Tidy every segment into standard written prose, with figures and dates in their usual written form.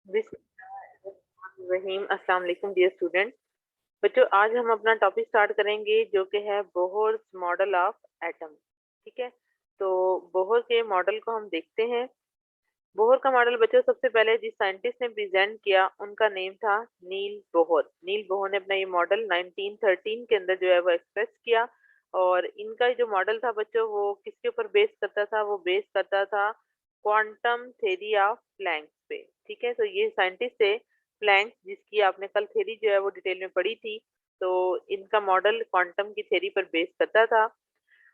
रहीम अस्सलाम वालेकुम dear student. बच्चों, आज हम अपना टॉपिक स्टार्ट करेंगे जो कि है बोहर मॉडल ऑफ एटम। ठीक है, तो बोहर के मॉडल को हम देखते हैं। बोहर का मॉडल बच्चों सबसे पहले जिस साइंटिस्ट ने प्रेजेंट किया उनका नेम था नील बोहर। नील बोहर ने अपना ये मॉडल 1913 के अंदर जो है वो एक्सप्रेस किया। और इनका जो मॉडल था बच्चों वो किसके ऊपर बेस करता था? वो बेस करता था क्वांटम थ्योरी ऑफ प्लैंक पे। ठीक है, तो ये साइंटिस्ट थे प्लैंक, जिसकी आपने कल थ्योरी जो है वो डिटेल में पढ़ी थी। तो इनका मॉडल क्वांटम की थ्योरी पर बेस करता था।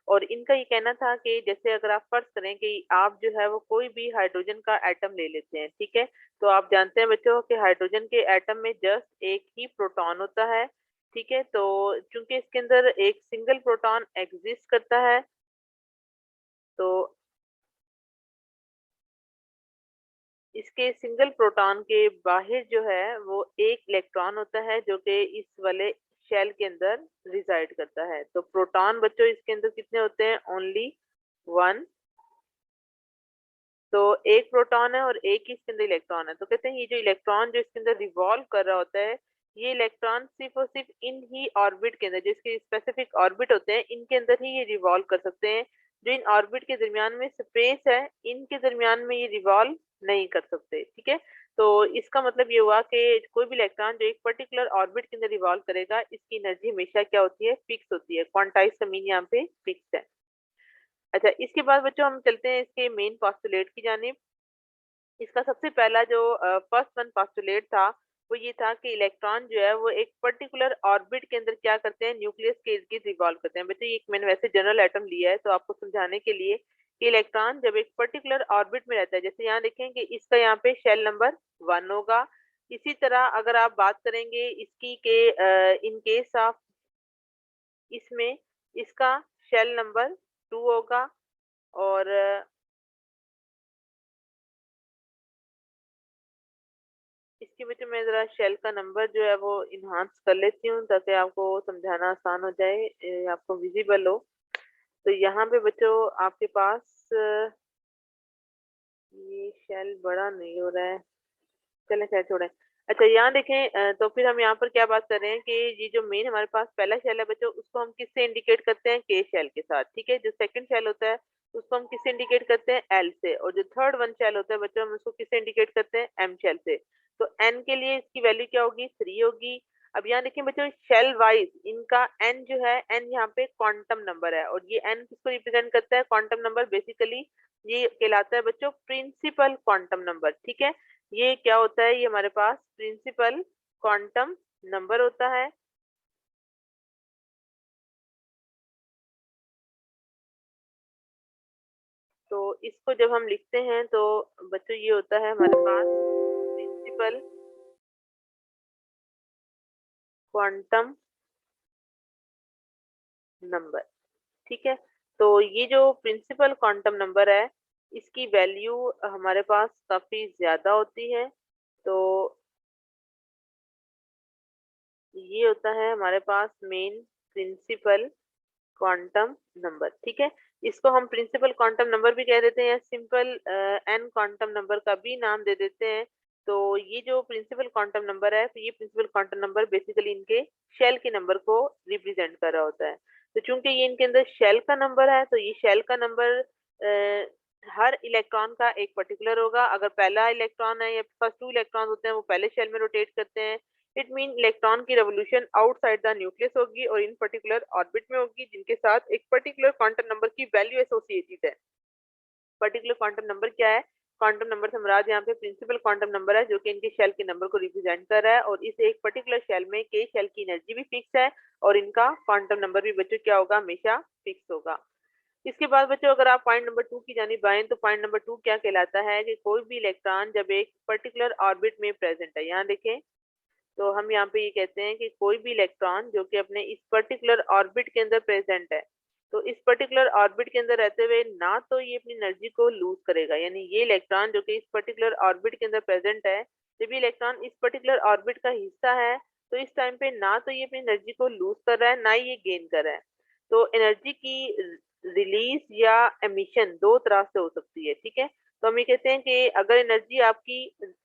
और इनका ये कहना था कि जैसे अगर आप फर्ज करें कि आप जो है वो कोई भी हाइड्रोजन का एटम ले लेते हैं, ठीक है, तो आप जानते हैं बच्चों कि हाइड्रोजन के एटम में जस्ट एक ही प्रोटॉन होता है। ठीक है, तो चूंकि इसके अंदर एक सिंगल प्रोटॉन एग्जिस्ट करता है, तो इसके सिंगल प्रोटॉन के बाहर जो है वो एक इलेक्ट्रॉन होता है जो कि इस वाले शेल के अंदर रिजाइड करता है। तो प्रोटॉन बच्चों इसके अंदर कितने होते हैं? Only one. तो एक प्रोटॉन है और एक ही इसके अंदर इलेक्ट्रॉन है। तो कहते हैं ये जो इलेक्ट्रॉन जो इसके अंदर रिवॉल्व कर रहा होता है, ये इलेक्ट्रॉन सिर्फ और सिर्फ इन ही ऑर्बिट के अंदर, जिसके स्पेसिफिक ऑर्बिट होते हैं, इनके अंदर ही ये रिवॉल्व कर सकते हैं। जो इन ऑर्बिट के दरमियान में स्पेस है, इनके दरमियान में ये रिवॉल्व नहीं कर सकते। ठीक है, तो इसका मतलब ये हुआ कि कोई भी इलेक्ट्रॉन जो एक पर्टिकुलर ऑर्बिट के अंदर रिवॉल्व करेगा, इसकी एनर्जी हमेशा क्या होती है? फिक्स होती है। क्वांटाइज का मीन यहाँ पे फिक्स है। अच्छा, इसके बाद बच्चों हम चलते हैं इसके मेन पोस्टुलेट की जानिब। इसका सबसे पहला जो फर्स्ट वन पोस्टुलेट था वो ये था कि इलेक्ट्रॉन जो है वो एक पर्टिकुलर ऑर्बिट के अंदर क्या करते हैं? न्यूक्लियस के इर्द गिर्द रिवॉल्व करते हैं। बेटे ये एक मैंने वैसे जनरल एटम लिया है तो आपको समझाने के लिए कि इलेक्ट्रॉन जब एक पर्टिकुलर ऑर्बिट में रहता है, जैसे यहाँ देखें कि इसका यहाँ पे शेल नंबर 1 होगा। इसी तरह अगर आप बात करेंगे इसकी के इन केस ऑफ इसमें इसका शेल नंबर 2 होगा। और इसकी वजह मैं जरा शेल का नंबर जो है वो इन्हांस कर लेती हूँ ताकि आपको समझाना आसान हो जाए, आपको विजिबल हो। तो यहाँ पे बच्चों आपके पास ये शेल बड़ा नहीं हो रहा है, चलें खैर छोड़ें। अच्छा, यहाँ देखें, तो फिर हम यहाँ पर क्या बात कर रहे हैं कि ये जो मेन हमारे पास पहला शेल है बच्चों, उसको हम किससे इंडिकेट करते हैं? के शेल के साथ। ठीक है, जो सेकंड शेल होता है उसको हम किससे इंडिकेट करते हैं? एल से। और जो थर्ड वन शेल होता है बच्चों, हम उसको किससे इंडिकेट करते हैं? एम शेल से। तो एन के लिए इसकी वैल्यू क्या होगी? 3 होगी। अब यहाँ देखिए बच्चों, शेल वाइज इनका एन जो है, एन यहाँ पे क्वांटम नंबर है। और ये एन किसको रिप्रेजेंट करता है? Quantum number. बेसिकली ये कहलाता है बच्चों प्रिंसिपल क्वांटम नंबर। ठीक है, ये क्या होता है? ये हमारे पास प्रिंसिपल क्वांटम नंबर होता है। तो इसको जब हम लिखते हैं तो बच्चों ये होता है हमारे पास प्रिंसिपल क्वांटम नंबर। ठीक है, तो ये जो प्रिंसिपल क्वांटम नंबर है इसकी वैल्यू हमारे पास काफी ज्यादा होती है। तो ये होता है हमारे पास मेन प्रिंसिपल क्वांटम नंबर। ठीक है, इसको हम प्रिंसिपल क्वांटम नंबर भी कह देते हैं, सिंपल एन क्वांटम नंबर का भी नाम दे देते हैं। तो ये जो प्रिंसिपल क्वांटम नंबर है, तो ये प्रिंसिपल क्वांटम नंबर बेसिकली इनके शेल के नंबर को रिप्रेजेंट कर रहा होता है। तो चूंकि ये इनके अंदर शेल का नंबर है, तो ये शेल का नंबर हर इलेक्ट्रॉन का एक पर्टिकुलर होगा। अगर पहला इलेक्ट्रॉन है या फर्स्ट 2 इलेक्ट्रॉन होते हैं वो पहले शेल में रोटेट करते हैं, इट मीन इलेक्ट्रॉन की रेवोल्यूशन आउटसाइड द न्यूक्लियस होगी और इन पर्टिकुलर ऑर्बिट में होगी जिनके साथ एक पर्टिकुलर क्वांटम नंबर की वैल्यू एसोसिएटेड है। पर्टिकुलर क्वांटम नंबर क्या है? क्वांटम नंबर से मुराद यहाँ पे प्रिंसिपल क्वांटम नंबर है जो कि इनके शेल के नंबर को रिप्रेजेंट कर रहा है। और इस एक पर्टिकुलर शेल में के शेल की एनर्जी भी फिक्स है और इनका क्वांटम नंबर भी बच्चों क्या होगा? हमेशा फिक्स होगा। इसके बाद बच्चों अगर आप पॉइंट नंबर 2 की जानिब आए तो पॉइंट नंबर 2 क्या कहलाता है कि कोई भी इलेक्ट्रॉन जब एक पर्टिकुलर ऑर्बिट में प्रेजेंट है, यहाँ देखें, तो हम यहाँ पे ये कहते हैं कि कोई भी इलेक्ट्रॉन जो कि अपने इस पर्टिकुलर ऑर्बिट के अंदर प्रेजेंट है, तो इस पर्टिकुलर ऑर्बिट के अंदर रहते हुए ना तो ये अपनी एनर्जी को लूज करेगा, यानी ये इलेक्ट्रॉन जो कि इस पर्टिकुलर ऑर्बिट के अंदर प्रेजेंट है, जब ये इलेक्ट्रॉन इस पर्टिकुलर ऑर्बिट का हिस्सा है तो इस टाइम पे ना तो ये अपनी एनर्जी को लूज कर रहा है ना ही ये गेन कर रहा है। तो एनर्जी की रिलीज या एमिशन दो तरह से हो सकती है। ठीक है, तो हम ये कहते हैं कि अगर एनर्जी आपकी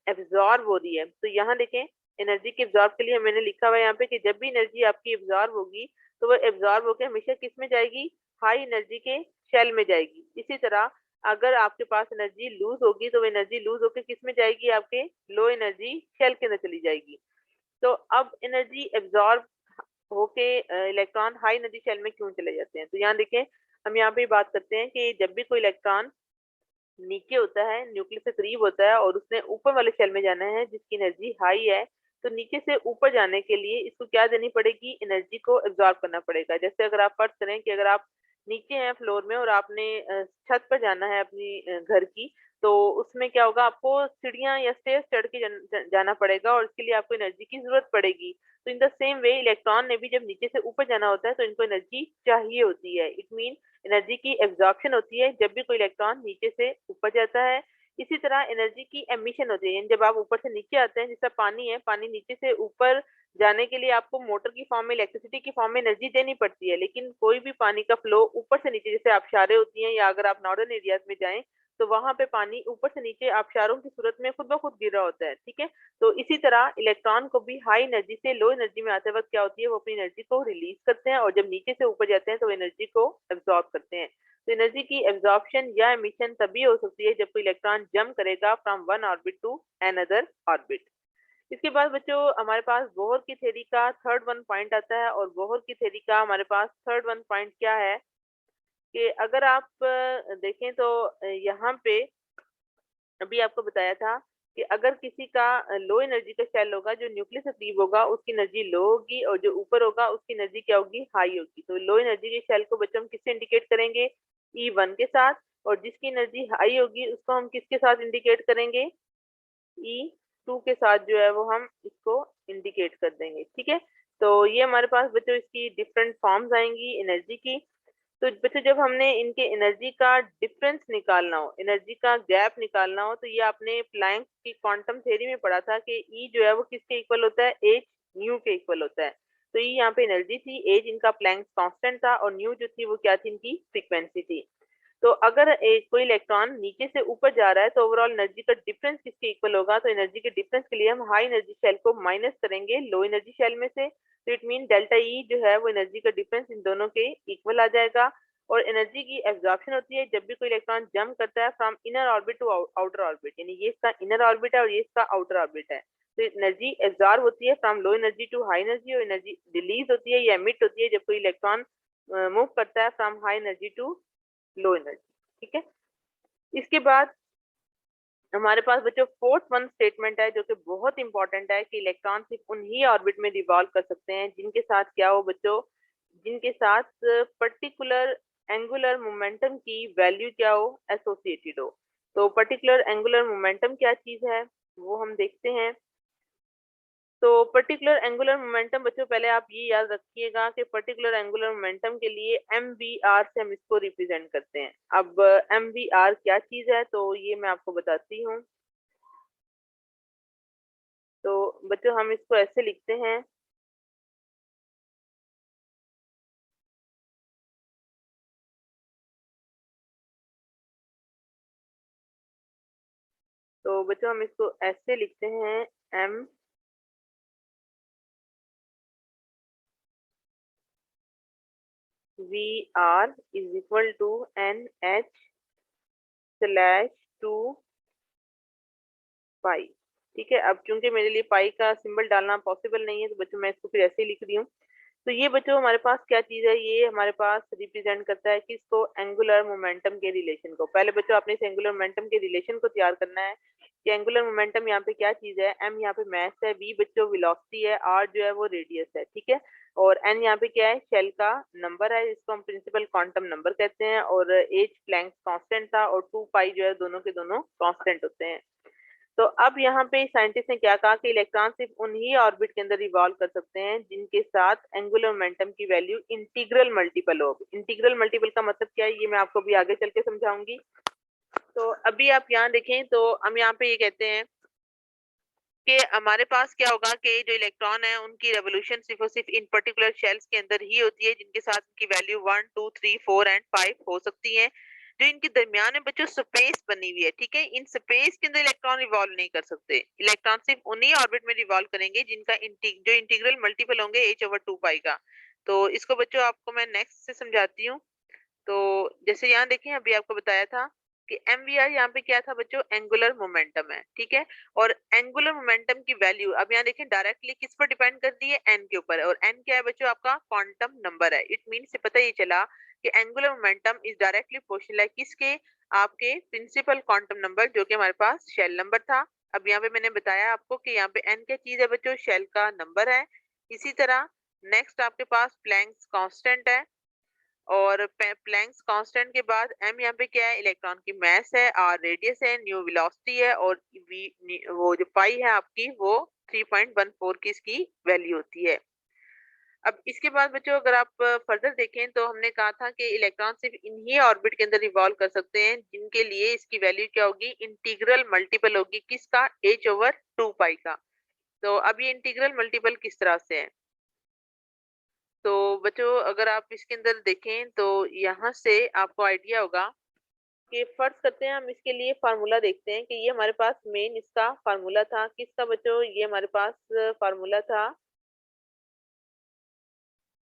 एब्जॉर्ब हो रही है, तो यहाँ देखें एनर्जी के एब्जॉर्ब के लिए मैंने लिखा हुआ है यहाँ पे कि जब भी एनर्जी आपकी एब्जॉर्ब होगी तो वो एब्जॉर्ब होकर हमेशा किस में जाएगी, हाई एनर्जी के शेल में जाएगी। इसी तरह अगर आपके पास एनर्जी लूज होगी तो वो एनर्जी लूज होकर किस में जाएगी, आपके लो एनर्जी शेल के अंदर चली जाएगी। तो अब एनर्जी एब्जॉर्ब होके इलेक्ट्रॉन हाई एनर्जी शेल में क्यों चले जाते हैं, तो यहाँ देखें हम यहाँ पे बात करते हैं कि जब भी कोई इलेक्ट्रॉन नीचे होता है, न्यूक्लियस से करीब होता है और उसने ऊपर वाले शेल में जाना है जिसकी एनर्जी हाई है, तो नीचे से ऊपर जाने के लिए इसको क्या देनी पड़ेगी, एनर्जी को एब्जॉर्ब करना पड़ेगा। जैसे अगर आप फर्ज करें कि अगर आप नीचे हैं फ्लोर में और आपने छत पर जाना है अपनी घर की, तो उसमें क्या होगा, आपको सीढ़ियां या स्टेयर्स चढ़ के जाना पड़ेगा और इसके लिए आपको एनर्जी की जरूरत पड़ेगी। तो in the same way electron ने भी जब नीचे से ऊपर जाना होता है तो इनको एनर्जी चाहिए होती है। इट मीन एनर्जी की एब्जॉर्प्शन होती है जब भी कोई इलेक्ट्रॉन नीचे से ऊपर जाता है। इसी तरह एनर्जी की एमिशन होती है, जब आप ऊपर से नीचे आते हैं, जैसा पानी है, पानी नीचे से ऊपर जाने के लिए आपको मोटर की फॉर्म में, इलेक्ट्रिसिटी की फॉर्म में एनर्जी देनी पड़ती है। लेकिन कोई भी पानी का फ्लो ऊपर से नीचे, जैसे आबशारें होती हैं या अगर आप नॉर्दर्न एरियाज में जाएं तो वहां पे पानी ऊपर से नीचे आबशारों की सूरत में खुद ब खुद गिर रहा होता है, ठीक है। तो इसी तरह इलेक्ट्रॉन को भी हाई एनर्जी से लो एनर्जी में आते वक्त क्या होती है, वो अपनी एनर्जी को रिलीज करते हैं और जब नीचे से ऊपर जाते हैं तो एनर्जी को एब्जॉर्ब करते हैं। तो एनर्जी की एब्जॉर्प्शन या एमिशन तभी हो सकती है जब कोई इलेक्ट्रॉन जंप करेगा from one orbit to another orbit. इसके बाद बच्चों हमारे पास बोहर की थ्योरी का थर्ड वन पॉइंट आता है और बोहर की थ्योरी का हमारे पास थर्ड वन पॉइंट क्या है कि अगर आप देखें तो यहाँ पे अभी आपको बताया था कि अगर किसी का लो एनर्जी का शेल होगा, जो न्यूक्लियस से करीब होगा उसकी एनर्जी लो होगी और जो ऊपर होगा उसकी एनर्जी क्या होगी, हाई होगी। तो लो एनर्जी के शेल को बच्चों हम किससे इंडिकेट करेंगे, E1 के साथ, और जिसकी एनर्जी हाई होगी उसको हम किसके साथ इंडिकेट करेंगे, E2 के साथ जो है वो हम इसको इंडिकेट कर देंगे, ठीक है। तो ये हमारे पास बच्चों इसकी डिफरेंट फॉर्म्स आएंगी एनर्जी की। तो बच्चों जब हमने इनके एनर्जी का डिफरेंस निकालना हो, एनर्जी का गैप निकालना हो, तो ये आपने प्लैंक की क्वांटम थ्योरी में पढ़ा था कि ई जो है वो किसके इक्वल होता है, एच न्यू के इक्वल होता है। तो ये यहाँ पे एनर्जी थी, एच इनका प्लैंक कांस्टेंट था और न्यू जो थी वो क्या थी, इनकी फ्रीक्वेंसी थी। तो अगर कोई इलेक्ट्रॉन नीचे से ऊपर जा रहा है तो ओवरऑल एनर्जी का डिफरेंस किसके इक्वल होगा, तो एनर्जी के डिफरेंस के लिए हम हाई एनर्जी शेल को माइनस करेंगे लो एनर्जी शेल में से। तो इट मीन डेल्टा ई जो है वो एनर्जी का डिफरेंस इन दोनों के इक्वल आ जाएगा। और एनर्जी की एब्जॉर्प्शन होती है जब भी कोई इलेक्ट्रॉन जंप करता है from inner orbit to outer orbit, यानी ये इसका इनर ऑर्बिट है और ये इसका आउटर ऑर्बिट है। तो एनर्जी एब्जॉर्ब होती है from low energy to high energy और एनर्जी रिलीज होती है या एमिट होती है जब कोई इलेक्ट्रॉन मूव करता है from high energy to low energy, ठीक है। इसके बाद हमारे पास बच्चों फोर्थ वन स्टेटमेंट है जो कि बहुत इंपॉर्टेंट है कि इलेक्ट्रॉन सिर्फ उन्हीं ऑर्बिट में रिवॉल्व कर सकते हैं जिनके साथ क्या हो बच्चों, जिनके साथ पर्टिकुलर एंगुलर मोमेंटम की वैल्यू क्या हो, एसोसिएटेड हो। तो पर्टिकुलर एंगुलर मोमेंटम क्या चीज है वो हम देखते हैं। तो पर्टिकुलर एंगुलर मोमेंटम बच्चों पहले आप ये याद रखिएगा कि पर्टिकुलर एंगुलर मोमेंटम के लिए एम वी आर से हम इसको रिप्रेजेंट करते हैं। अब एम वी आर क्या चीज है तो ये मैं आपको बताती हूँ। तो बच्चों हम इसको ऐसे लिखते हैं, तो बच्चों हम इसको ऐसे लिखते हैं, M V R is equal to N H slash two pi, ठीक है। अब चूंकि मेरे लिए पाई का सिंबल डालना पॉसिबल नहीं है तो बच्चों मैं इसको फिर ऐसे ही लिख रही हूँ। तो ये बच्चों हमारे पास क्या चीज है, ये हमारे पास रिप्रेजेंट करता है किसको, एंगुलर मोमेंटम के रिलेशन को। पहले बच्चों आपने इस एंगुलर मोमेंटम के रिलेशन को तैयार करना है कि एंगुलर मोमेंटम यहाँ पे क्या चीज है, एम यहाँ पे मास है, वी बच्चों वेलोसिटी है, आर जो है वो रेडियस है, ठीक है। और एन यहाँ पे क्या है, शेल का नंबर है जिसको हम प्रिंसिपल क्वांटम नंबर कहते हैं, और एच प्लैंक कांस्टेंट था और 2 पाई जो है दोनों के दोनों कांस्टेंट होते हैं। तो अब यहाँ पे साइंटिस्ट ने क्या कहा कि इलेक्ट्रॉन सिर्फ उन्हीं ऑर्बिट के अंदर रिवॉल्व कर सकते हैं जिनके साथ एंगुलर मोमेंटम की वैल्यू इंटीग्रल मल्टीपल हो। इंटीग्रल मल्टीपल का मतलब क्या है ये मैं आपको भी आगे चल के समझाऊंगी। तो अभी आप यहाँ देखें तो हम यहाँ पे ये कहते हैं कि हमारे पास क्या होगा कि जो इलेक्ट्रॉन है उनकी रेवोल्यूशन सिर्फ और सिर्फ इन पर्टिकुलर शेल्स के अंदर ही होती है जिनके साथ की वैल्यू 1 2 3 4 एंड 5 हो सकती है। जो इनके दरमियान में बच्चों स्पेस बनी हुई है, ठीक है, इन स्पेस के अंदर इलेक्ट्रॉन रिवॉल्व नहीं कर सकते। इलेक्ट्रॉन सिर्फ उन्हीं ऑर्बिट में रिवॉल्व करेंगे जिनका जो इंटीग्रल मल्टीपल होंगे h/2 का। तो इसको बच्चों आपको मैं नेक्स्ट से समझाती हूँ। तो जैसे यहाँ देखिए अभी आपको बताया था कि mvr यहाँ पे क्या था बच्चों, एंगुलर मोमेंटम है, ठीक है। और एंगुलर मोमेंटम की वैल्यू अब यहाँ देखें डायरेक्टली किस पर डिपेंड करती है, n के ऊपर, और n क्या है बच्चों, आपका क्वांटम नंबर है। इट मीन से पता ये चला कि angular momentum is directly proportional है किसके, आपके प्रिंसिपल क्वांटम नंबर जो कि हमारे पास शेल नंबर था। अब यहाँ पे मैंने बताया आपको कि यहाँ पे n क्या चीज है बच्चों, शेल का नंबर है। इसी तरह नेक्स्ट आपके पास प्लैंक्स कांस्टेंट है, और प्लैंक्स कांस्टेंट के बाद m यहाँ पे क्या है, इलेक्ट्रॉन की मास है, r रेडियस है, न्यू वेलोसिटी है, और v वो जो पाई है आपकी वो 3.14 की इसकी वैल्यू होती है। अब इसके बाद बच्चों अगर आप फर्दर देखें तो हमने कहा था कि इलेक्ट्रॉन सिर्फ इन्हीं ऑर्बिट के अंदर रिवॉल्व कर सकते हैं जिनके लिए इसकी वैल्यू क्या होगी, इंटीग्रल मल्टीपल होगी किसका, h/2 का। तो अब ये इंटीग्रल मल्टीपल किस तरह से है, तो बच्चों अगर आप इसके अंदर देखें तो यहाँ से आपको आइडिया होगा कि फर्स्ट करते हैं हम इसके लिए फार्मूला देखते हैं कि ये हमारे पास मेन इसका फार्मूला था किसका बच्चों, ये हमारे पास फार्मूला था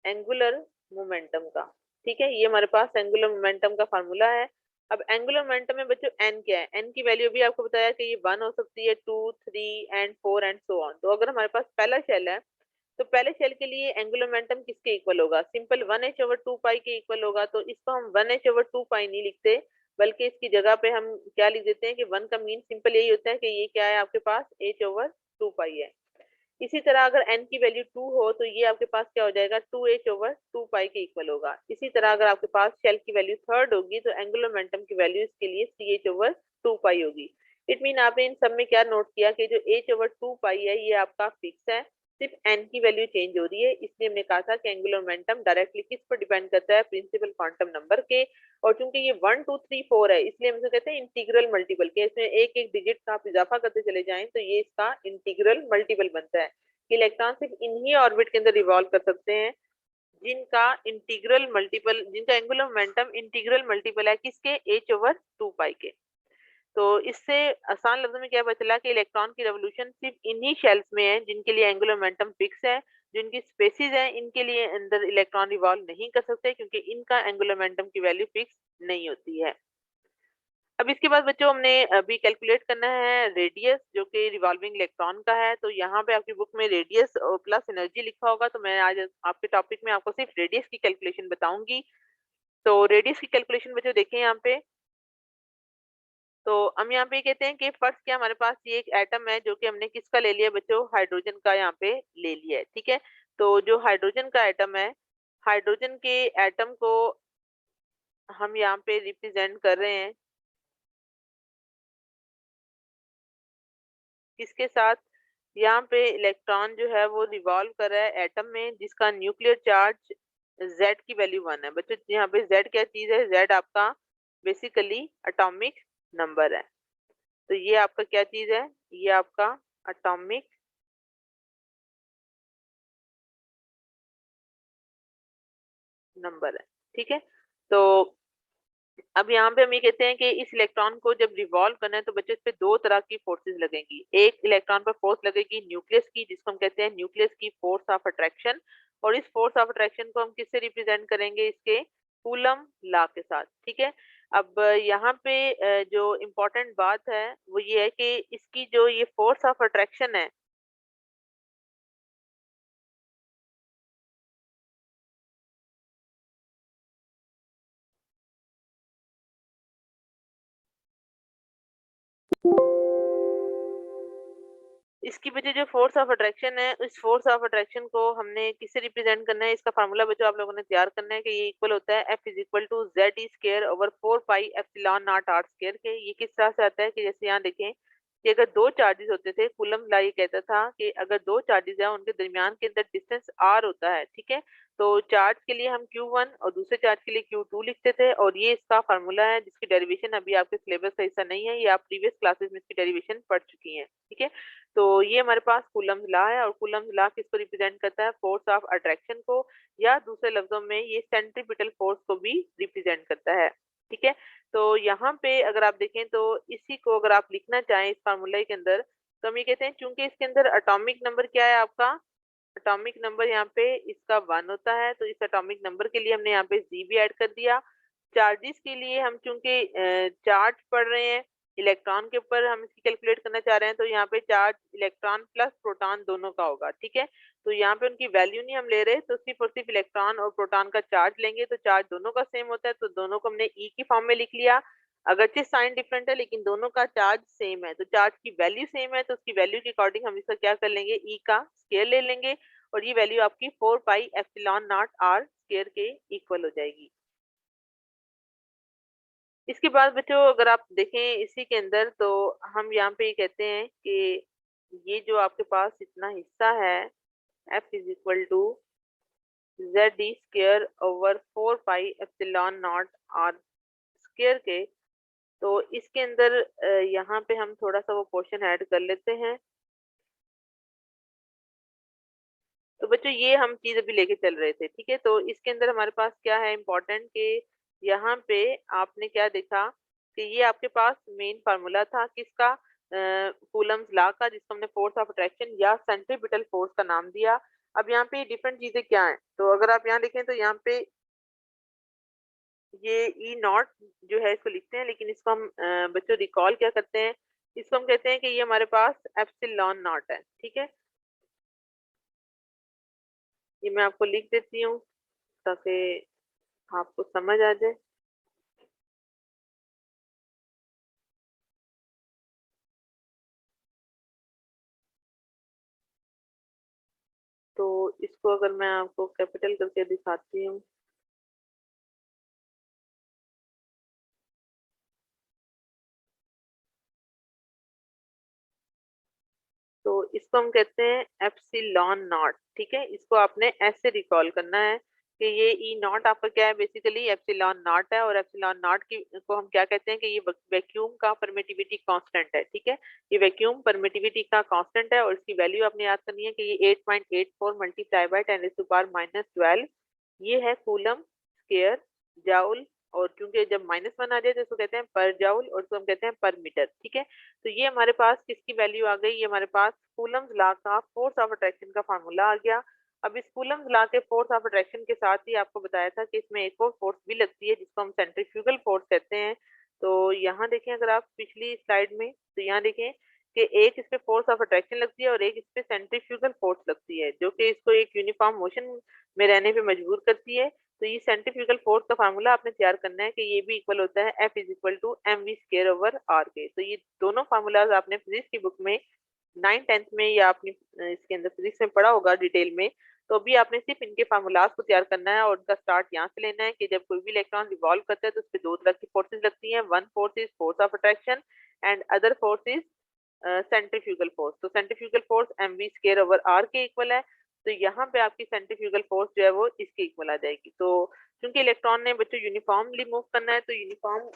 एंगुलर मोमेंटम का, ठीक है। ये हमारे पास एंगुलर मोमेंटम का फार्मूला है। अब एंगुलर मोमेंटम में बच्चों एन क्या है, एन की वैल्यू भी आपको बताया कि ये 1 हो सकती है, 2, 3 एंड 4 एंड सो ऑन। तो अगर हमारे पास पहला शेल है तो पहले शेल के लिए एंगुलर मोमेंटम किसके इक्वल होगा, सिंपल 1h/2 के इक्वल होगा। तो इसको हम 1h/2 नहीं लिखते, बल्कि इसकी जगह पे हम क्या लिख देते हैं कि 1 का मीन सिंपल यही होता है कि ये क्या है आपके पास h/2 है। इसी तरह अगर n की वैल्यू 2 हो तो ये आपके पास क्या हो जाएगा, 2h/2 के इक्वल होगा। इसी तरह अगर आपके पास शेल की वैल्यू थर्ड होगी तो एंगुलर मोमेंटम की वैल्यू इसके लिए 3h/2 होगी। इट मीन आपने इन सब में क्या नोट किया कि जो h/2 है ये आपका फिक्स है, सिर्फ n की वैल्यू चेंज हो रही है। इसलिए हमने कहा था कि एंगुलर मोमेंटम डायरेक्टली किस पर डिपेंड करता है, प्रिंसिपल क्वांटम नंबर के। और चूंकि ये 1, 2, 3, 4 है इसलिए हम इसे कहते हैं इंटीग्रल मल्टीपल के, इसमें एक एक डिजिट का आप इजाफा करते चले जाएं तो ये इसका इंटीग्रल मल्टीपल बनता है। इलेक्ट्रॉन सिर्फ इन्हीं ऑर्बिट के अंदर रिवॉल्व कर सकते हैं जिनका इंटीग्रल मल्टीपल, जिनका एंगुलर मोमेंटम इंटीग्रल मल्टीपल है किसके, h/2 के। तो इससे आसान लफ्जों में क्या पता चला कि इलेक्ट्रॉन की रेवोल्यूशन सिर्फ इन्हीं शेल्स में है जिनके लिए एंगुलर मोमेंटम फिक्स है। जिनकी स्पेसिस है इनके लिए अंदर इलेक्ट्रॉन रिवॉल्व नहीं कर सकते क्योंकि इनका एंगुलर मोमेंटम की वैल्यू फिक्स नहीं होती है। अब इसके बाद बच्चों हमने अभी कैलकुलेट करना है रेडियस जो कि रिवॉल्विंग इलेक्ट्रॉन का है। तो यहाँ पे आपकी बुक में रेडियस और प्लस एनर्जी लिखा होगा, तो मैं आज आपके टॉपिक में आपको सिर्फ रेडियस की कैलकुलेशन बताऊंगी। तो रेडियस की कैलकुलेशन बच्चों देखें यहाँ पे, तो हम यहाँ पे कहते हैं कि फर्स्ट क्या हमारे पास ये एक एटम है जो कि हमने किसका ले लिया बच्चों, हाइड्रोजन का यहाँ पे ले लिया है, ठीक है। तो जो हाइड्रोजन का एटम है, हाइड्रोजन के एटम को हम यहाँ पे रिप्रेजेंट कर रहे हैं किसके साथ, यहाँ पे इलेक्ट्रॉन जो है वो रिवॉल्व कर रहा है एटम में जिसका न्यूक्लियर चार्ज Z की वैल्यू 1 है। बच्चों यहाँ पे Z क्या चीज है, Z आपका बेसिकली एटॉमिक नंबर है। तो ये आपका क्या चीज है, ये आपका एटॉमिक नंबर है, ठीक है। तो अब यहाँ पे हम ये कहते हैं कि इस इलेक्ट्रॉन को जब रिवॉल्व करना है तो बच्चों इस पे दो तरह की फोर्सेस लगेंगी। एक इलेक्ट्रॉन पर फोर्स लगेगी न्यूक्लियस की जिसको हम कहते हैं न्यूक्लियस की फोर्स ऑफ अट्रैक्शन, और इस फोर्स ऑफ अट्रैक्शन को हम किससे रिप्रेजेंट करेंगे, इसके कूलम लॉ के साथ, ठीक है। अब यहाँ पे जो इम्पोर्टेंट बात है वो ये है कि इसकी जो ये फोर्स ऑफ अट्रैक्शन है, इसकी वजह जो फोर्स ऑफ अट्रैक्शन है, इस फोर्स ऑफ अट्रैक्शन को हमने किससे रिप्रेजेंट करना है, इसका फार्मूला बच्चों आप लोगों ने तैयार करना है कि ये इक्वल होता है F = ZE²/4πε0r² के। ये किस तरह से आता है कि जैसे यहाँ देखें कि अगर दो चार्जेस होते थे, कूलम लॉ ये कहता था कि अगर दो चार्जेस हैं उनके दरमियान के अंदर डिस्टेंस r होता है, ठीक है। तो चार्ज के लिए हम Q1 और दूसरे चार्ज के लिए Q2 लिखते थे, और ये इसका फार्मूला है जिसकी डेरिवेशन अभी आपके सिलेबस का हिस्सा नहीं है, ये आप प्रीवियस क्लासेस में इसकी डेरिवेशन पढ़ चुकी हैं, ठीक है। तो ये हमारे पास कूलम्स लॉ है, और कूलम्स लॉ किसको रिप्रेजेंट करता है, फोर्स ऑफ अट्रैक्शन को, या दूसरे लफ्जों में ये सेंट्रीपिटल फोर्स को भी रिप्रेजेंट करता है, ठीक है। तो यहाँ पे अगर आप देखें तो इसी को अगर आप लिखना चाहें इस फार्मूला के अंदर, तो हम ये कहते हैं चूंकि इसके अंदर एटॉमिक नंबर क्या है आपका, एटॉमिक नंबर यहाँ पे इसका 1 होता है, तो इस एटॉमिक नंबर के लिए हमने यहाँ पे जी भी ऐड कर दिया। चार्जेस के लिए हम चूंकि चार्ज पढ़ रहे हैं, इलेक्ट्रॉन के ऊपर हम इसकी कैलकुलेट करना चाह रहे हैं, तो यहाँ पे चार्ज इलेक्ट्रॉन प्लस प्रोटॉन दोनों का होगा, ठीक है। तो यहाँ पे उनकी वैल्यू नहीं हम ले रहे, तो सिर्फ और सिर्फ इलेक्ट्रॉन और प्रोटॉन का चार्ज लेंगे, तो चार्ज दोनों का सेम होता है, तो दोनों को हमने ई की फॉर्म में लिख लिया। अगरचे साइन डिफरेंट है लेकिन दोनों का चार्ज सेम है, तो चार्ज की वैल्यू सेम है, तो उसकी वैल्यू के अकॉर्डिंग हम इसका क्या कर लेंगे, ई का स्केयर ले लेंगे, और ये वैल्यू आपकी 4 pi epsilon not R square के इक्वल हो जाएगी। इसके बाद बच्चों अगर आप देखें इसी के अंदर, तो हम यहाँ पे ये कहते हैं कि ये जो आपके पास इतना हिस्सा है F is equal to Z D square over 4 pi epsilon not R square के, तो इसके अंदर यहाँ पे हम थोड़ा सा वो पोर्शन ऐड कर लेते हैं। तो बच्चों ये हम चीज अभी लेके चल रहे थे, ठीक है। तो इसके अंदर हमारे पास क्या है इम्पोर्टेंट कि यहाँ पे आपने क्या देखा कि ये आपके पास मेन फार्मूला था किसका, कूलम्स लॉ का, जिसको हमने फोर्स ऑफ अट्रैक्शन या सेंट्रीपिटल फोर्स का नाम दिया। अब यहाँ पे डिफरेंट चीजें क्या हैं, तो अगर आप यहाँ देखें तो यहाँ पे ये ई नॉट जो है इसको लिखते हैं, लेकिन इसको हम बच्चों रिकॉल क्या करते हैं, इसको हम कहते हैं कि ये हमारे पास एप्सिलॉन नॉट है, ठीक है। ये मैं आपको लिख देती हूँ ताकि आपको समझ आ जाए। तो इसको अगर मैं आपको कैपिटल करके दिखाती हूँ, तो इसको हम कहते हैं एप्सिलॉन नॉट, ठीक है। इसको आपने ऐसे रिकॉल करना है कि ये ई नॉट आपका क्या है, बेसिकली एप्सिलॉन नॉट है, और एप्सिलॉन नॉट की को हम क्या कहते हैं कि ये वैक्यूम का परमिटिविटी कांस्टेंट है, ठीक है। ये वैक्यूम परमिटिविटी का कांस्टेंट है, और इसकी वैल्यू आपने याद करनी है कि ये 8.84 मल्टीप्लाई बाय 10⁻⁻12 ये है कूलम स्केयर जाउल, और क्योंकि जब -1 आ जाए तो इसको कहते हैं पर जाउल, और इसको हम कहते हैं पर मीटर, ठीक है। तो ये हमारे पास किसकी वैल्यू आ गई, ये हमारे पास कूलम्स लॉ का फोर्स ऑफ अट्रैक्शन का फार्मूला आ गया। अब इस कूलम्स लॉ के फोर्स ऑफ अट्रैक्शन के साथ ही आपको बताया था कि इसमें एक और फोर्स भी लगती है जिसको हम सेंट्रीफ्यूगल फोर्स कहते हैं। तो यहाँ देखें अगर आप पिछली स्लाइड में, तो यहाँ देखें कि एक इस पे फोर्स ऑफ अट्रैक्शन लगती है और एक इस पे सेंट्रीफ्यूगल फोर्स लगती है, जो कि इसको एक यूनिफॉर्म मोशन में रहने पे मजबूर करती है। तो ये सेंट्रीफ्यूगल फोर्स का फार्मूला आपने तैयार करना है कि ये भी इक्वल होता है F is equal to M V square over R के। तो ये दोनों फार्मूलाज आपने फिजिक्स की बुक में 9th 10th में या अपनी इसके अंदर फिजिक्स में पढ़ा होगा डिटेल में। तो अभी आपने सिर्फ इनके फार्मूलाज को तैयार करना है, और उनका स्टार्ट यहाँ से लेना है कि जब कोई भी इलेक्ट्रॉन रिवॉल्व करता है तो उस पर दो तरह की फोर्सेज लगती हैं, one force is force of attraction and other force is centrifugal force. तो centrifugal force M V square over R के इक्वल है, तो यहाँ पे आपकी सेंट्रीफ्यूगल फोर्स जो है वो इसके इक्वल आ जाएगी। तो क्योंकि इलेक्ट्रॉन ने बच्चों यूनिफॉर्मली मूव करना है, तो यूनिफॉर्म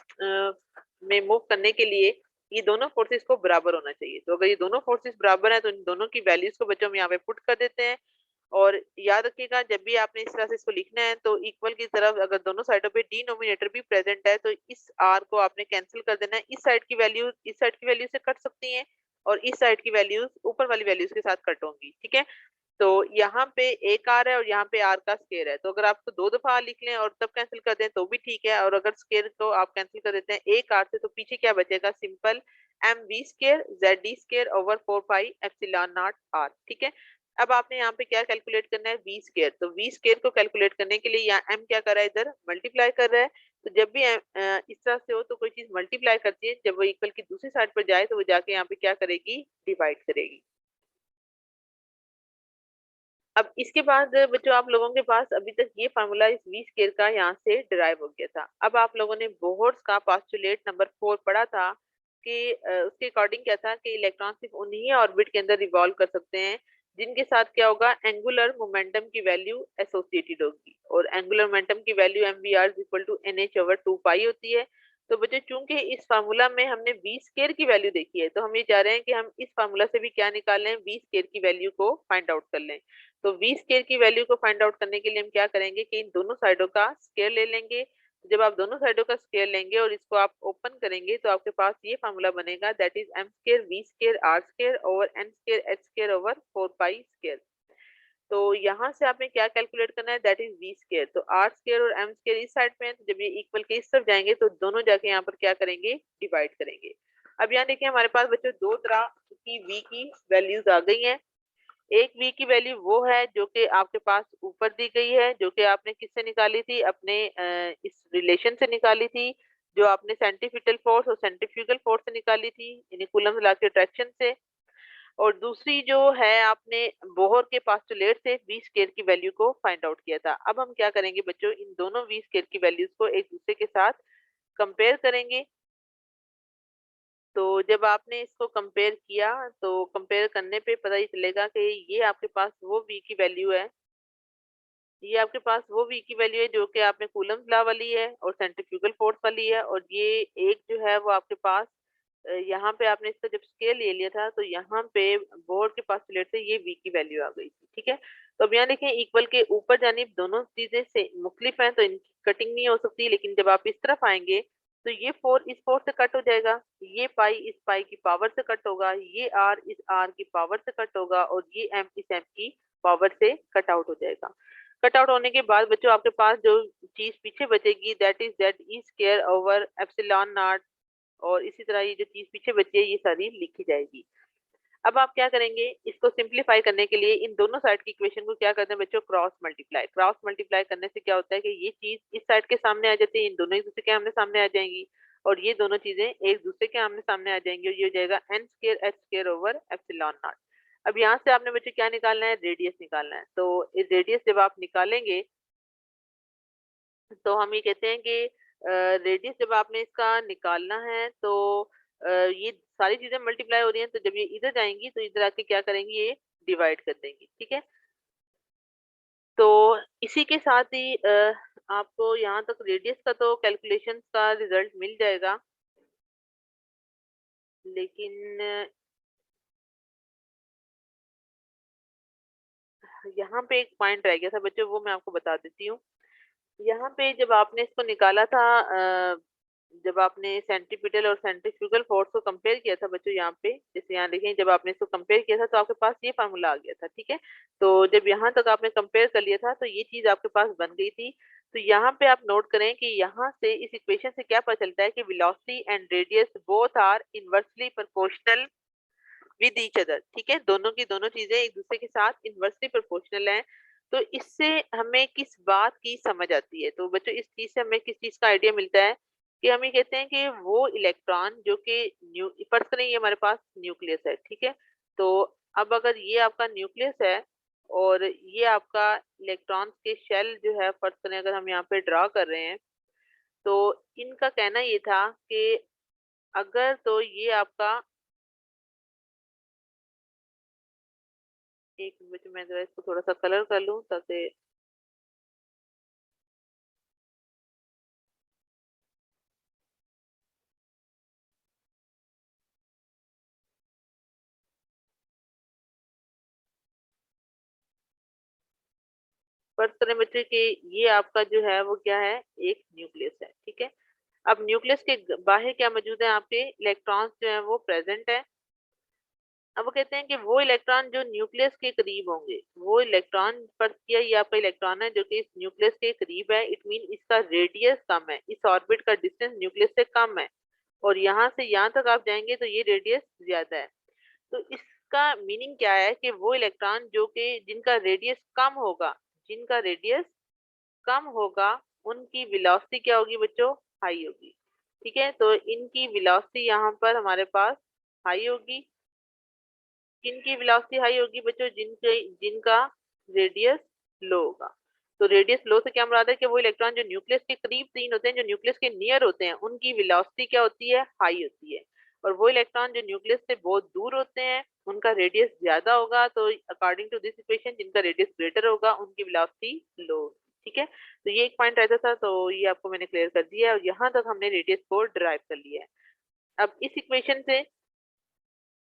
में मूव करने के लिए ये दोनों फोर्सेस को बराबर होना चाहिए। तो अगर ये दोनों फोर्सेस बराबर हैं तो इन दोनों की वैल्यूज को बच्चों हम यहाँ पे पुट कर देते हैं। और याद रखिएगा जब भी आपने इस तरह से इसको लिखना है तो इक्वल की तरफ अगर दोनों साइडों पे डिनोमिनेटर भी प्रेजेंट है तो इस आर को आपने कैंसिल कर देना है, इस साइड की वैल्यू इस साइड की वैल्यू से कट सकती हैं और इस साइड की वैल्यूज ऊपर वाली वैल्यूज के साथ कट होंगी, ठीक है। तो यहाँ पे एक आर है और यहाँ पे आर का स्केयर है, तो अगर आपको दो दफा लिख लें और तब कैंसिल कर दें तो भी ठीक है, और अगर स्केयर तो आप कैंसिल कर देते हैं एक आर से, तो पीछे क्या बचेगा, simple M V square Z D square over 4 pi epsilon not R, ठीक है। अब आपने यहाँ पे क्या कैलकुलेट करना है, वी स्केयर। तो वी स्केयर को कैलकुलेट करने के लिए यहाँ एम क्या कर रहा है, इधर मल्टीप्लाई कर रहा है। तो जब भी इस तरह से हो तो कोई चीज मल्टीप्लाई करती है, जब वो इक्वल की दूसरी साइड पर जाए तो वो जाके यहाँ पे क्या करेगी, डिवाइड करेगी। अब इसके बाद बच्चों आप लोगों के पास अभी तक ये फार्मूला इस वी स्केयर का यहाँ से डिराइव हो गया था। अब आप लोगों ने बोहर्स का पोस्टुलेट नंबर 4 पढ़ा था कि उसके अकॉर्डिंग क्या था कि इलेक्ट्रॉन सिर्फ उन्हीं ऑर्बिट के अंदर रिवॉल्व कर सकते हैं जिनके साथ क्या होगा, एंगुलर मोमेंटम की वैल्यू एसोसिएटेड होगी, और एंगुलर मोमेंटम की value M V R equal to N H over 2 pi होती है। तो बच्चों चूंकि इस फार्मूला में हमने वी स्केयर की वैल्यू देखी है, तो हम ये चाह रहे हैं कि हम इस फार्मूला से भी क्या निकालें, वी स्केयर की वैल्यू को फाइंड आउट कर लें। तो वी स्केयर की वैल्यू को फाइंड आउट करने के लिए हम क्या करेंगे कि इन दोनों साइडों का स्केयर ले लेंगे। जब आप दोनों साइडों का स्क्वायर लेंगे और इसको आप ओपन करेंगे तो आपके पास ये फॉर्मूला बनेगा, that is M square V square R square over N square H square over 4 pi square. तो यहाँ से आपने क्या कैलकुलेट करना है, दैट इज वी स्क्वायर। तो आर स्क्वायर और एम स्क्वायर इस साइड पे है, तो जब ये इक्वल के इस तरफ जाएंगे तो दोनों जाके यहाँ पर क्या करेंगे, डिवाइड करेंगे। अब यहाँ देखिए हमारे पास बच्चों दो तरह की वी की वैल्यूज आ गई हैं। एक वी की वैल्यू वो है जो कि आपके पास ऊपर दी गई है, जो कि आपने किससे निकाली थी, अपने इस रिलेशन से निकाली थी, जो आपने सेंट्रीफ्यूगल फोर्स और सेंट्रीफ्यूगल फोर्स से निकाली थी, यानी कूलम्ब लॉ के अट्रैक्शन से। और दूसरी जो है आपने बोहर के पास्टुलेट से वी स्क्वायर की वैल्यू को फाइंड आउट किया था। अब हम क्या करेंगे बच्चों, इन दोनों वी स्क्वायर की वैल्यूज को एक दूसरे के साथ कंपेयर करेंगे। तो जब आपने इसको कंपेयर किया तो कंपेयर करने पे पता ही चलेगा कि ये आपके पास वो वी की वैल्यू है, ये आपके पास वो वी की वैल्यू है जो कि आपने कूलम्ब लॉ वाली है और सेंट्रीफ्यूगल फोर्स वाली है। और ये एक जो है वो आपके पास यहाँ पे आपने इसका जब स्केल ले लिया था तो यहाँ पे बोर्ड के पास्टुलेट से ये वी की वैल्यू आ गई थी। ठीक है, तो अब यहाँ देखें इक्वल के ऊपर जानिब दोनों चीजें से मुख्तलिफ हैं तो इनकी कटिंग नहीं हो सकती, लेकिन जब आप इस तरफ आएंगे तो ये 4 इस 4 से कट हो जाएगा, ये पाई इस पाई की पावर से कट होगा, ये आर इस आर की पावर से कट होगा और ये एम इस एम की पावर से कट आउट हो जाएगा। कट आउट होने के बाद बच्चों आपके पास जो चीज पीछे बचेगी that is Z E square over epsilon not. और इसी तरह ये जो चीज पीछे बची है ये सारी लिखी जाएगी। अब आप क्या करेंगे, इसको सिंप्लीफाई करने के लिए इन दोनों साइड की इक्वेशन को क्या करते हैं बच्चों, क्रॉस मल्टीप्लाई। क्रॉस मल्टीप्लाई करने से क्या होता है कि ये चीज इस साइड के सामने आ जाती है, इन दोनों एक दूसरे के आमने सामने आ जाएंगी और ये दोनों चीजें एक दूसरे के आमने सामने आ जाएंगी और ये हो जाएगा N square H square over epsilon not. अब यहाँ से आपने बच्चों क्या निकालना है, रेडियस निकालना है। तो इस रेडियस जब आप निकालेंगे तो हम ये कहते हैं कि रेडियस जब आपने इसका निकालना है तो ये सारी चीजें मल्टीप्लाई हो रही हैं, तो जब ये इधर जाएंगी तो इधर आके क्या करेंगी, ये डिवाइड कर देंगी। ठीक है, तो इसी के साथ ही आपको यहाँ तक रेडियस का तो कैलकुलेशन का रिजल्ट मिल जाएगा, लेकिन यहाँ पे एक पॉइंट रह गया था बच्चों, वो मैं आपको बता देती हूँ। यहाँ पे जब आपने इसको निकाला था जब आपने सेंट्रीपिटल और सेंट्रीफ्यूगल फोर्स को कंपेयर किया था बच्चों, यहाँ पे जैसे यहाँ देखें जब आपने इसको कंपेयर किया था तो आपके पास ये फार्मूला आ गया था। ठीक है, तो जब यहाँ तक आपने कंपेयर कर लिया था तो ये चीज आपके पास बन गई थी। तो यहाँ पे आप नोट करें कि यहाँ से इस इक्वेशन से क्या पता चलता है कि velocity and radius both are inversely proportional with each other. ठीक है, दोनों की दोनों चीजें एक दूसरे के साथ इनवर्सली प्रोपोर्शनल हैं। तो इससे हमें किस बात की समझ आती है, तो बच्चों इस चीज से हमें किस चीज का आइडिया मिलता है कि हम ये कहते हैं कि वो इलेक्ट्रॉन जो कि न्यू फर्स्ट करें ये हमारे पास न्यूक्लियस है। ठीक है, तो अब अगर ये आपका न्यूक्लियस है और ये आपका इलेक्ट्रॉन के शेल जो है फर्स्ट करें अगर हम यहाँ पे ड्रा कर रहे हैं, तो इनका कहना ये था कि अगर तो ये आपका एक मिनट में जरा इसको थोड़ा सा कलर कर लूं ताकि फर्ज करें बच्चे कि ये आपका जो है वो क्या है, एक न्यूक्लियस है। ठीक है, अब न्यूक्लियस के बाहर क्या मौजूद है, आपके इलेक्ट्रॉन्स जो है वो प्रेजेंट है। अब वो कहते हैं कि वो इलेक्ट्रॉन जो न्यूक्लियस के करीब होंगे, वो इलेक्ट्रॉन पर किया ये आपका इलेक्ट्रॉन है जो कि इस न्यूक्लियस के करीब है, इट मीन इसका रेडियस कम है, इस ऑर्बिट का डिस्टेंस न्यूक्लियस से कम है और यहाँ से यहाँ तक आप जाएंगे तो ये रेडियस ज्यादा है। तो इसका मीनिंग क्या है कि वो इलेक्ट्रॉन जो कि जिनका रेडियस कम होगा, जिनका रेडियस कम होगा उनकी वेलोसिटी क्या होगी बच्चों, हाई होगी। ठीक है, तो इनकी वेलोसिटी यहाँ पर हमारे पास हाई होगी। किनकी वेलोसिटी हाई होगी बच्चों, जिनके जिनका रेडियस लो होगा। तो रेडियस लो से क्या मुराद है कि वो इलेक्ट्रॉन जो न्यूक्लियस के करीब तीन होते हैं, जो न्यूक्लियस के नियर होते हैं, उनकी वेलोसिटी क्या होती है, हाई होती है। और वो इलेक्ट्रॉन जो न्यूक्लियस से बहुत दूर होते हैं उनका रेडियस ज्यादा होगा, तो अकॉर्डिंग टू दिस इक्वेशन जिनका रेडियस ग्रेटर होगा उनकी वेलोसिटी लो। ठीक है, तो ये एक पॉइंट रहता था, तो ये आपको मैंने क्लियर कर दिया है और यहाँ तक हमने रेडियस को डिराइव कर लिया है। अब इस इक्वेशन से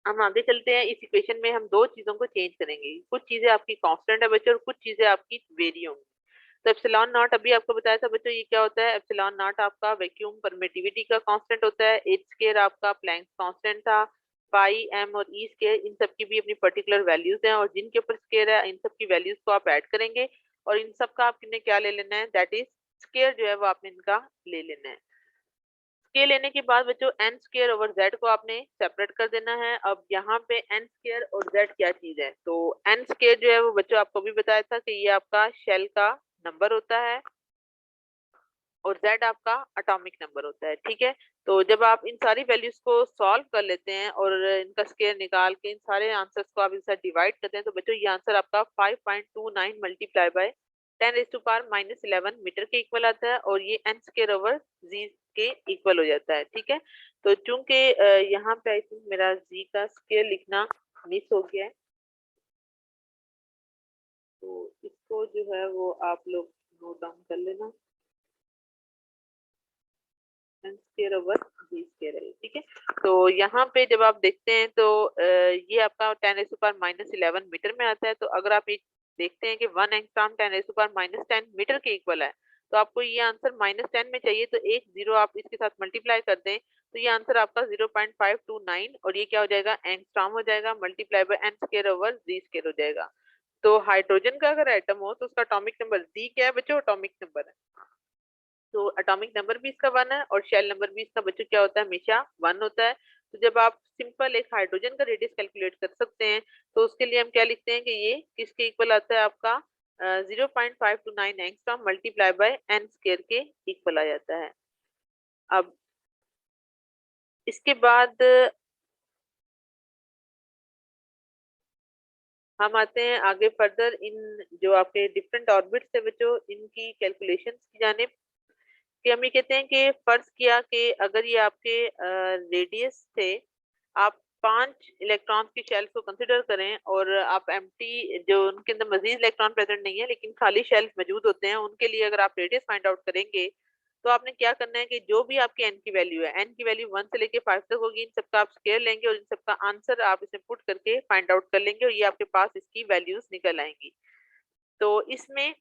हम आगे चलते हैं। इस इक्वेशन में हम दो चीजों को चेंज करेंगे, कुछ चीजें आपकी कांस्टेंट है बच्चों और कुछ चीजें आपकी वेरी होंगी। तो एप्सिलॉन नॉट अभी आपको बताया था बच्चों, ये क्या होता है? एप्सिलॉन नॉट आपका वैक्यूम परमिटिविटी का कांस्टेंट होता है। एच स्क्वायर आपका प्लैंक कांस्टेंट था। पाई, एम और ई स्क्वायर इन सब की भी अपनी पर्टिकुलर वैल्यूज हैं, और जिनके ऊपर स्क्वायर है इन सब की वैल्यूज को आप ऐड करेंगे, और इन सब का आपने क्या ले लेना है? दैट इज स्क्वायर जो है वो आपने इनका ले लेना है। स्क्वायर लेने के बाद बच्चों एन स्क्वायर ओवर जेड को आपने सेपरेट कर देना है। अब यहाँ पे एन स्क्वायर और जेड क्या चीज है? तो एन स्क्वायर जो है वो बच्चों आपको भी बताया था कि ये आपका शेल का नंबर होता है, और z आपका एटॉमिक नंबर होता है। ठीक है, तो जब आप इन सारी वैल्यूज को सॉल्व कर लेते हैं और इनका स्क्वायर निकाल के इन सारे आंसर्स को आप इनसे डिवाइड करते हैं, तो बच्चों ये आंसर आपका 5.29 मल्टीप्लाई बाय 10⁻⁻11 मीटर के इक्वल आता है, और ये n स्क्वायर ओवर z के इक्वल हो जाता है। ठीक है, तो चूंकि यहाँ पे आई थिंक मेरा z का स्क्वायर लिखना मिस हो गया है, तो इसको जो है वो आप लोग नोट डाउन कर लेना। N square over B square है, ठीक है। तो यहाँ पे जब आप देखते हैं तो ये आपका 10⁻⁻11 मीटर में आता है। तो अगर आप ये देखते हैं कि 1 एंगस्ट्रॉम 10⁻⁻10 मीटर के इक्वल है, तो आपको ये आंसर -10 में चाहिए, तो एक जीरो आप इसके साथ मल्टीप्लाई कर दें, तो ये आंसर आपका 0.529, और ये क्या हो जाएगा? एंगस्ट्रॉम हो जाएगा, multiply by N square over G square हो जाएगा। तो हाइड्रोजन का अगर एटम हो तो उसका एटॉमिक नंबर जी क्या है बच्चों? एटॉमिक नंबर है। तो एटॉमिक नंबर भी इसका 1 है, और शेल नंबर भी इसका बच्चों क्या होता है? हमेशा 1 होता है। तो जब आप सिंपल एक हाइड्रोजन का रेडियस कैलकुलेट कर सकते हैं, तो उसके लिए हम क्या लिखते हैं कि ये किसके इक्वल आता है? आपका 0.529 angstrom multiply by N square के इक्वल आ जाता है। अब इसके बाद हम आते हैं आगे फर्दर इन जो आपके डिफरेंट ऑर्बिट्स है बच्चों, इनकी कैलकुलेशंस की जानिब, कि हम ये कहते हैं कि फर्ज किया कि अगर ये आपके रेडियस थे, आप 5 इलेक्ट्रॉन्स की शेल्स को कंसिडर करें, और आप एम्प्टी जो उनके अंदर मजीद इलेक्ट्रॉन प्रेजेंट नहीं है लेकिन खाली शेल्स मौजूद होते हैं, उनके लिए अगर आप रेडियस फाइंड आउट करेंगे, तो आपने क्या करना है कि जो भी आपकी एन की वैल्यू है, एन की वैल्यू 1 से लेके 5 तक होगी, इन सबका आप स्केयर लेंगे और इन सबका आंसर आप इसमें पुट करके फाइंड आउट कर लेंगे, और ये आपके पास इसकी वैल्यूज निकल आएंगी। तो इसमें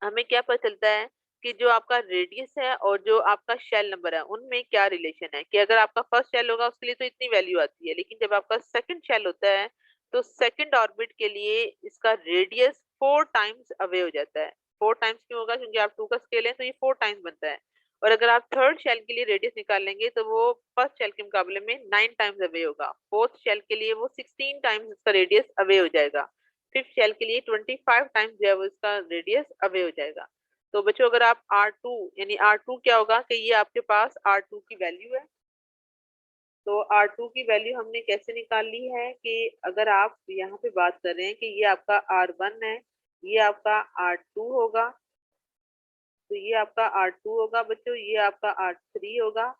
हमें क्या पता चलता है कि जो आपका रेडियस है और जो आपका शेल नंबर है उनमें क्या रिलेशन है, कि अगर आपका फर्स्ट शेल होगा उसके लिए तो इतनी वैल्यू आती है, लेकिन जब आपका सेकंड शेल होता है तो सेकंड ऑर्बिट के लिए इसका रेडियस 4 टाइम्स अवे हो जाता है। 4 टाइम्स क्यों होगा? क्योंकि आप 2 का स्केल है तो ये 4 टाइम्स बनता है, और अगर आप थर्ड शेल के लिए रेडियस निकाल लेंगे तो वो फर्स्ट शेल के मुकाबले में 9 टाइम्स अवे होगा। फोर्थ शेल के लिए वो 16 टाइम्स इसका रेडियस अवे हो जाएगा। फिफ्थ शेल के लिए 25 टाइम्स जो है वो इसका रेडियस अवे हो जाएगा। तो बच्चों अगर आप R2 यानी R2 क्या होगा कि ये आपके पास R2 की वैल्यू है। तो R2 की वैल्यू हमने कैसे निकाल ली है कि अगर आप यहाँ पे बात कर रहे हैं कि ये आपका R1 है, ये आपका R2 होगा, तो ये आपका R2 होगा बच्चों, ये आपका R3 होगा,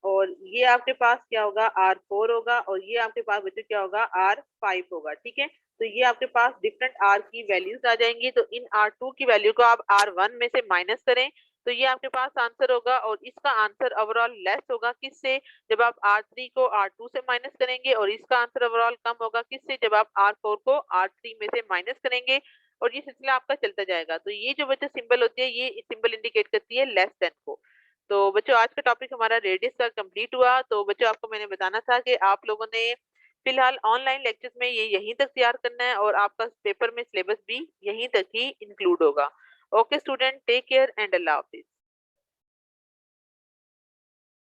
और ये आपके पास क्या होगा? R4 होगा, और ये आपके पास बच्चों क्या होगा? R5 होगा। ठीक है, तो ये आपके पास डिफरेंट R की वैल्यूज आ जाएंगी। तो इन R2 की वैल्यू को आप R1 में से माइनस करें, तो ये आपके पास आंसर होगा, और इसका आंसर ओवरऑल लेस होगा किससे? जब आप R3 को R2 से माइनस करेंगे, और इसका आंसर ओवरऑल कम होगा किससे? जब आप R4 को R3 में से माइनस करेंगे, और ये सिलसिला आपका चलता जाएगा। तो ये जो बच्चों सिंबल होती है, ये सिंबल इंडिकेट करती है लेस देन को। तो बच्चों आज का टॉपिक हमारा रेडियस का कंप्लीट हुआ। तो बच्चों आपको मैंने बताना था कि आप लोगों ने फिलहाल ऑनलाइन लेक्चर्स में ये यहीं तक तैयार करना है, और आपका पेपर में सिलेबस भी यहीं तक ही इंक्लूड होगा। Okay student, take care and अल्लाह हाफिज।